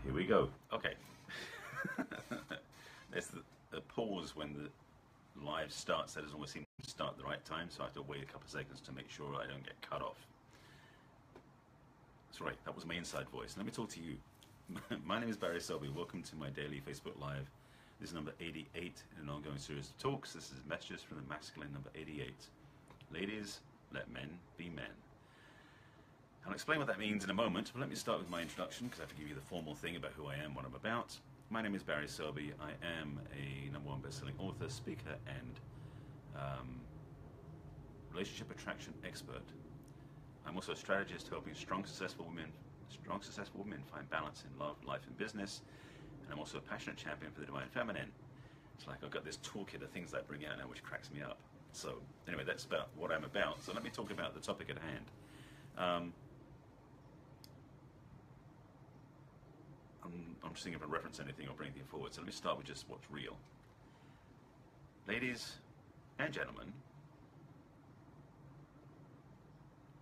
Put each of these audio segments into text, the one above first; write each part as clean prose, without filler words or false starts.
Here we go. Okay. There's the pause when the live starts. That doesn't always seem to start at the right time, so I have to wait a couple of seconds to make sure I don't get cut off. That's right, that was my inside voice. Let me talk to you. My name is Barry Selby. Welcome to my daily Facebook Live. This is number 88 in an ongoing series of talks. This is Messages from the Masculine, number 88. Ladies, let men be men. I'll explain what that means in a moment, but let me start with my introduction because I have to give you the formal thing about who I am, what I'm about. My name is Barry Selby. I am a #1 best-selling author, speaker, and relationship attraction expert. I'm also a strategist helping strong, successful women find balance in love, life, and business. And I'm also a passionate champion for the divine feminine. It's like I've got this toolkit of things I bring out now, which cracks me up. So anyway, that's about what I'm about. So let me talk about the topic at hand. I'm just thinking if I reference anything or bring anything forward. So let me start with just what's real. Ladies and gentlemen,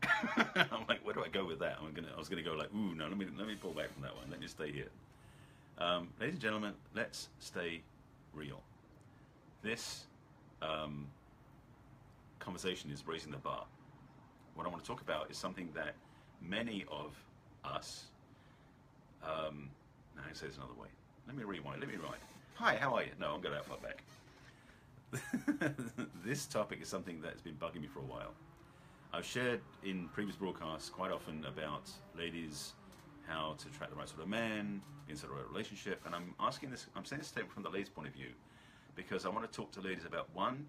I'm like, where do I go with that? I was gonna go like, ooh, no, let me pull back from that one. Let me stay here. Ladies and gentlemen, let's stay real. This conversation is raising the bar. What I want to talk about is something that many of us, now I say this another way. Let me rewind. Hi, how are you? No, I'm going that far back. This topic is something that's been bugging me for a while. I've shared in previous broadcasts quite often about ladies, how to attract the right sort of man, inside the right relationship, and I'm saying this statement from the ladies' point of view, because I want to talk to ladies about, one,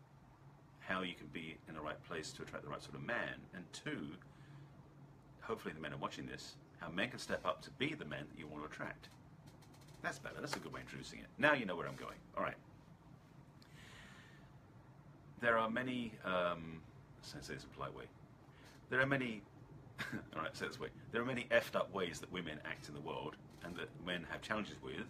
how you can be in the right place to attract the right sort of man, and two, hopefully the men are watching this, how men can step up to be the men that you want to attract. That's better. That's a good way of introducing it. Now you know where I'm going. All right. There are many, let's say this in a polite way. There are many, all right, say it this way. There are many effed up ways that women act in the world and that men have challenges with,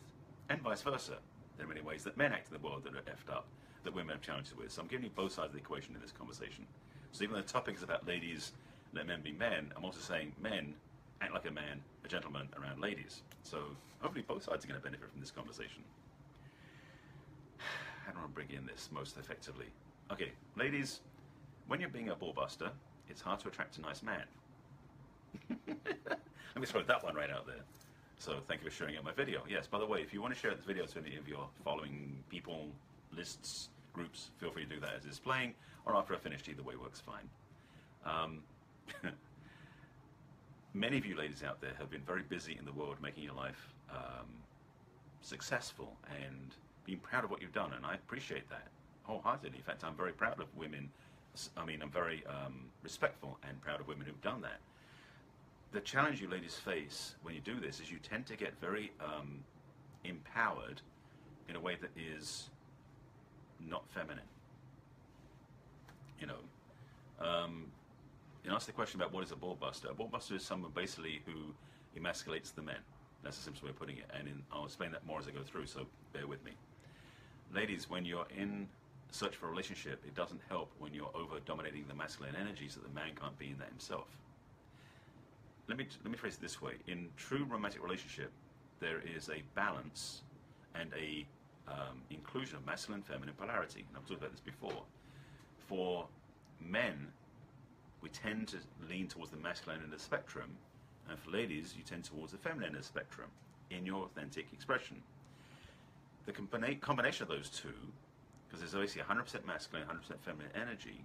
and vice versa. There are many ways that men act in the world that are effed up that women have challenges with. So I'm giving you both sides of the equation in this conversation. So even though the topic is about ladies, let men be men, I'm also saying men act like a man, a gentleman around ladies. So hopefully both sides are going to benefit from this conversation. How do I bring in this most effectively? Okay, ladies, when you're being a ball buster, it's hard to attract a nice man. Let me throw that one right out there. So thank you for sharing out my video. Yes, by the way, if you want to share this video to any of your following people, lists, groups, feel free to do that as it's playing, or after I finished, either way works fine. Many of you ladies out there have been very busy in the world making your life successful and being proud of what you've done, and I appreciate that wholeheartedly. In fact, I'm very proud of women. I'm very respectful and proud of women who've done that. The challenge you ladies face when you do this is you tend to get very empowered in a way that is not feminine. You ask the question about what is a ball buster. A ball buster is someone basically who emasculates the men. That's the simplest way of putting it, and I'll explain that more as I go through, so bear with me. Ladies, when you're in search for a relationship, it doesn't help when you're over-dominating the masculine energies that the man can't be in that himself. Let me phrase it this way. In true romantic relationship, there is a balance and a inclusion of masculine and feminine polarity, and I've talked about this before. For men, we tend to lean towards the masculine end of the spectrum, and for ladies, you tend towards the feminine end of the spectrum in your authentic expression. The combination of those two, because there's obviously 100% masculine, 100% feminine energy,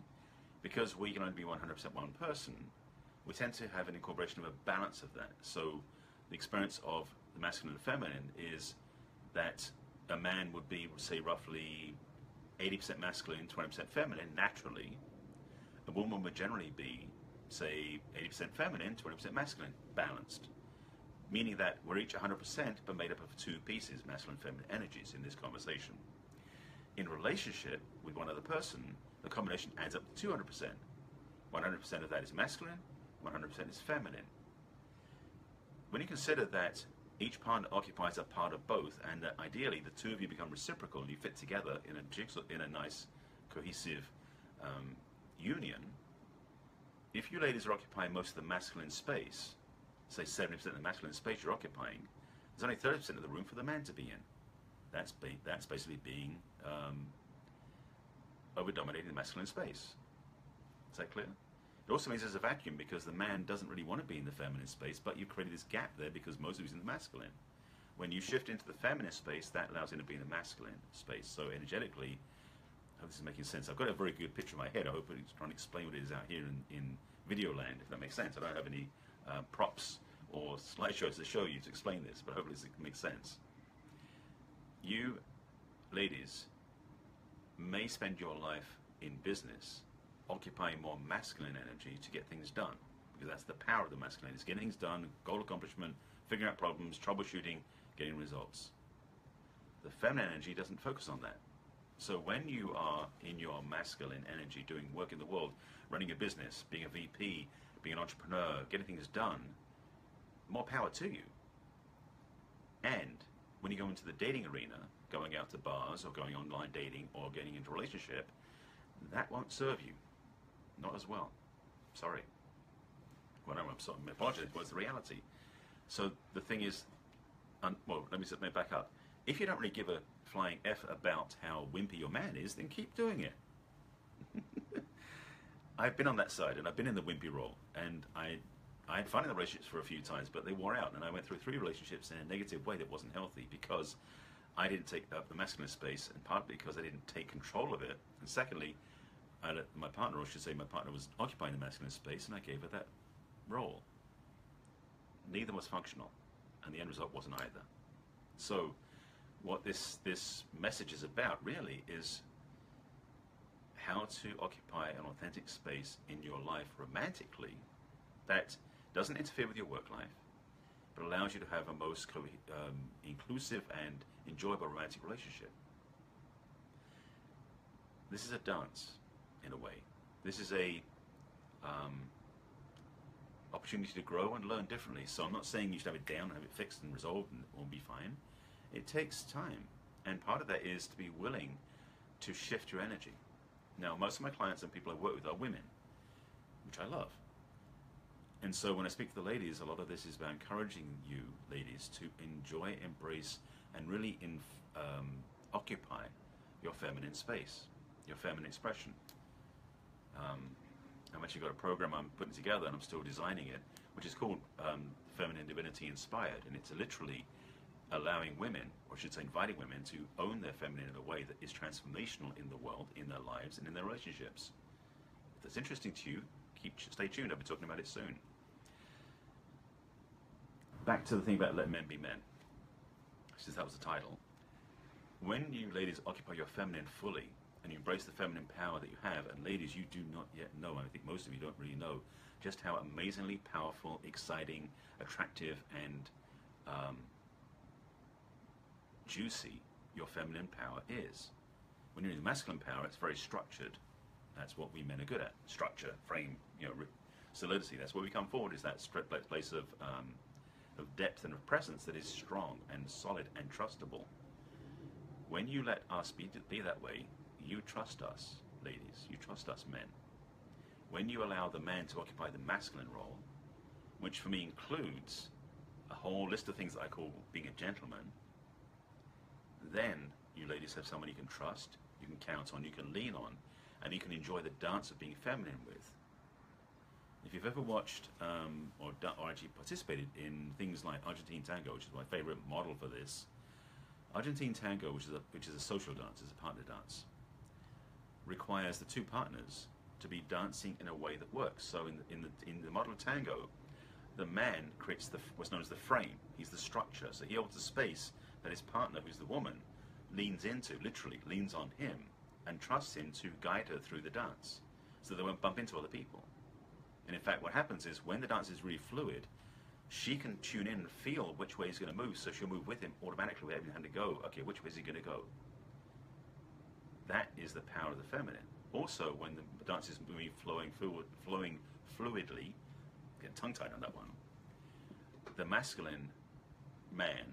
because we can only be 100% one person, we tend to have an incorporation of a balance of that. So the experience of the masculine and feminine is that a man would be, say, roughly 80% masculine, 20% feminine, naturally. A woman would generally be, say, 80% feminine, 20% masculine, balanced. Meaning that we're each 100% but made up of two pieces, masculine and feminine energies in this conversation. In relationship with one other person, the combination adds up to 200%. 100% of that is masculine, 100% is feminine. When you consider that each partner occupies a part of both, and that ideally the two of you become reciprocal and you fit together in a jigsaw, in a nice, cohesive union, if you ladies are occupying most of the masculine space, say 70% of the masculine space you're occupying, There's only 30% of the room for the man to be in. That's basically being over-dominating the masculine space. Is that clear? It also means there's a vacuum because the man doesn't really want to be in the feminine space, but you've created this gap there because most of he's in the masculine. When you shift into the feminine space, that allows him to be in the masculine space. So energetically, I hope this is making sense. I've got a very good picture in my head. I hope it's trying to explain what it is out here in video land, if that makes sense. I don't have any props or slideshows to show you to explain this, but hopefully it makes sense. You, ladies, may spend your life in business occupying more masculine energy to get things done, because that's the power of the masculine. It's getting things done, goal accomplishment, figuring out problems, troubleshooting, getting results. The feminine energy doesn't focus on that. So when you are in your masculine energy, doing work in the world, running a business, being a VP, being an entrepreneur, getting things done, more power to you. And when you go into the dating arena, going out to bars or going online dating or getting into a relationship, that won't serve you. Not as well. Sorry. Well, no, I'm sorry. I apologize. What's the reality? So the thing is, well, let me back up. If you don't really give a flying F about how wimpy your man is, then keep doing it. I've been on that side, and I've been in the wimpy role, and I had fun in the relationships for a few times, but they wore out, and I went through 3 relationships in a negative way that wasn't healthy because I didn't take up the masculine space, and partly because I didn't take control of it, and secondly, my partner, or I should say my partner, was occupying the masculine space, and I gave her that role. Neither was functional, and the end result wasn't either. So what this message is about really is how to occupy an authentic space in your life romantically that doesn't interfere with your work life, but allows you to have a most inclusive and enjoyable romantic relationship. This is a dance, in a way. This is a opportunity to grow and learn differently. So I'm not saying you should have it down and have it fixed and resolved and it will be fine. It takes time. And part of that is to be willing to shift your energy. Now, most of my clients and people I work with are women, which I love. And so when I speak to the ladies, a lot of this is about encouraging you, ladies, to enjoy, embrace, and really occupy your feminine space, your feminine expression. I've actually got a program I'm putting together, and I'm still designing it, which is called Feminine Divinity Inspired, and it's literally allowing women, or I should say inviting women, to own their feminine in a way that is transformational in the world, in their lives, and in their relationships. If that's interesting to you, stay tuned. I'll be talking about it soon. Back to the thing about letting men be men, since that was the title. When you ladies occupy your feminine fully, and you embrace the feminine power that you have, and ladies, you do not yet know, I think most of you don't really know, just how amazingly powerful, exciting, attractive, and juicy your feminine power is. When you're in the masculine power, it's very structured. That's what we men are good at. Structure, frame, solidity. That's where we come forward, is that place of depth and of presence that is strong and solid and trustable. When you let us be that way, you trust us, ladies. You trust us, men. When you allow the man to occupy the masculine role, which for me includes a whole list of things that I call being a gentleman, then you ladies have someone you can trust, you can count on, you can lean on, and you can enjoy the dance of being feminine with. If you've ever watched or actually participated in things like Argentine Tango, which is my favorite model for this, Argentine Tango, which is a social dance, is a partner dance, requires the 2 partners to be dancing in a way that works. So in the model of tango, the man creates what's known as the frame. He's the structure. So he holds the space that his partner, who's the woman, leans into, literally leans on him, and trusts him to guide her through the dance, so they won't bump into other people. And in fact, what happens is when the dance is really fluid, she can tune in and feel which way he's going to move, so she'll move with him automatically without even having to go, okay, which way is he going to go? That is the power of the feminine. Also, when the dance is moving, flowing fluidly, get tongue-tied on that one, the masculine man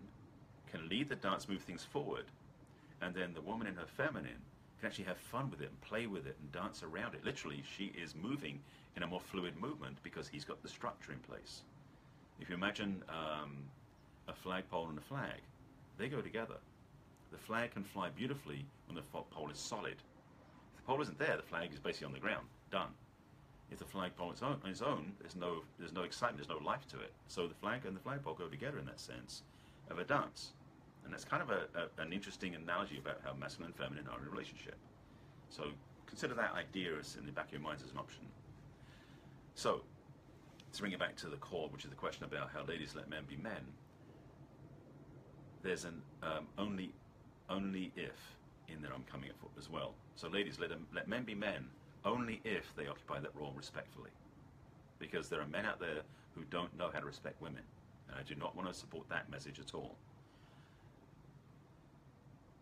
can lead the dance, move things forward, and then the woman in her feminine can actually have fun with it and play with it and dance around it. Literally, she is moving in a more fluid movement because he's got the structure in place. If you imagine a flagpole and a flag, they go together. The flag can fly beautifully when the pole is solid. If the pole isn't there, the flag is basically on the ground, done. If the flagpole on its own, there's no excitement, there's no life to it. So the flag and the flagpole go together in that sense of a dance. And that's kind of an interesting analogy about how masculine and feminine are in a relationship. So consider that idea as in the back of your minds as an option. So, to bring it back to the core, which is the question about how ladies let men be men, there's an only if in there I'm coming at as well. So ladies, let men be men only if they occupy that role respectfully. Because there are men out there who don't know how to respect women. And I do not want to support that message at all.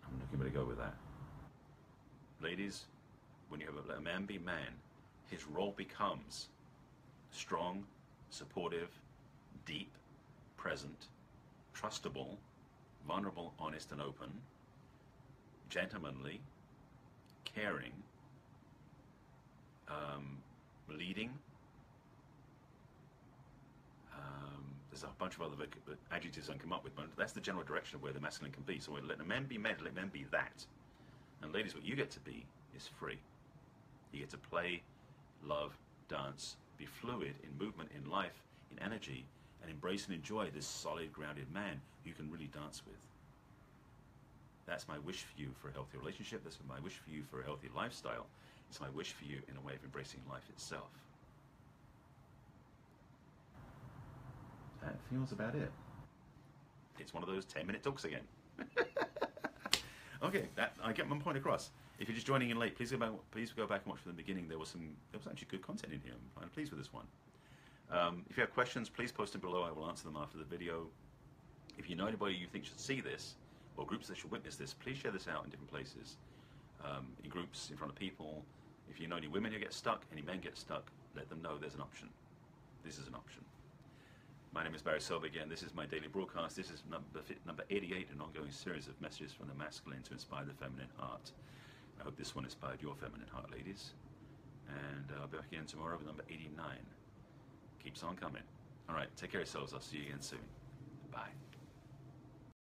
I'm not going to go with that. Ladies, when you have let a man be man, his role becomes strong, supportive, deep, present, trustable, vulnerable, honest and open, gentlemanly, caring, leading. There's a bunch of other adjectives I can come up with, but that's the general direction of where the masculine can be. So let the men be men, let men be that. And ladies, what you get to be is free. You get to play, love, dance, be fluid in movement, in life, in energy, and embrace and enjoy this solid, grounded man you can really dance with. That's my wish for you for a healthy relationship. That's my wish for you for a healthy lifestyle. It's my wish for you in a way of embracing life itself. That feels about it. It's one of those 10-minute talks again. Okay, I get my point across. If you're just joining in late, please go back and watch from the beginning. There was actually good content in here. I'm pleased with this one. If you have questions, please post them below. I will answer them after the video. If you know anybody you think should see this, or groups that should witness this, please share this out in different places. In groups, in front of people. If you know any women who get stuck, any men get stuck, let them know there's an option. This is an option. My name is Barry Silver again. This is my daily broadcast. This is number 88, an ongoing series of messages from the masculine to inspire the feminine heart. I hope this one inspired your feminine heart, ladies. And I'll be back again tomorrow with number 89. Keeps on coming. All right, take care of yourselves. I'll see you again soon. Bye.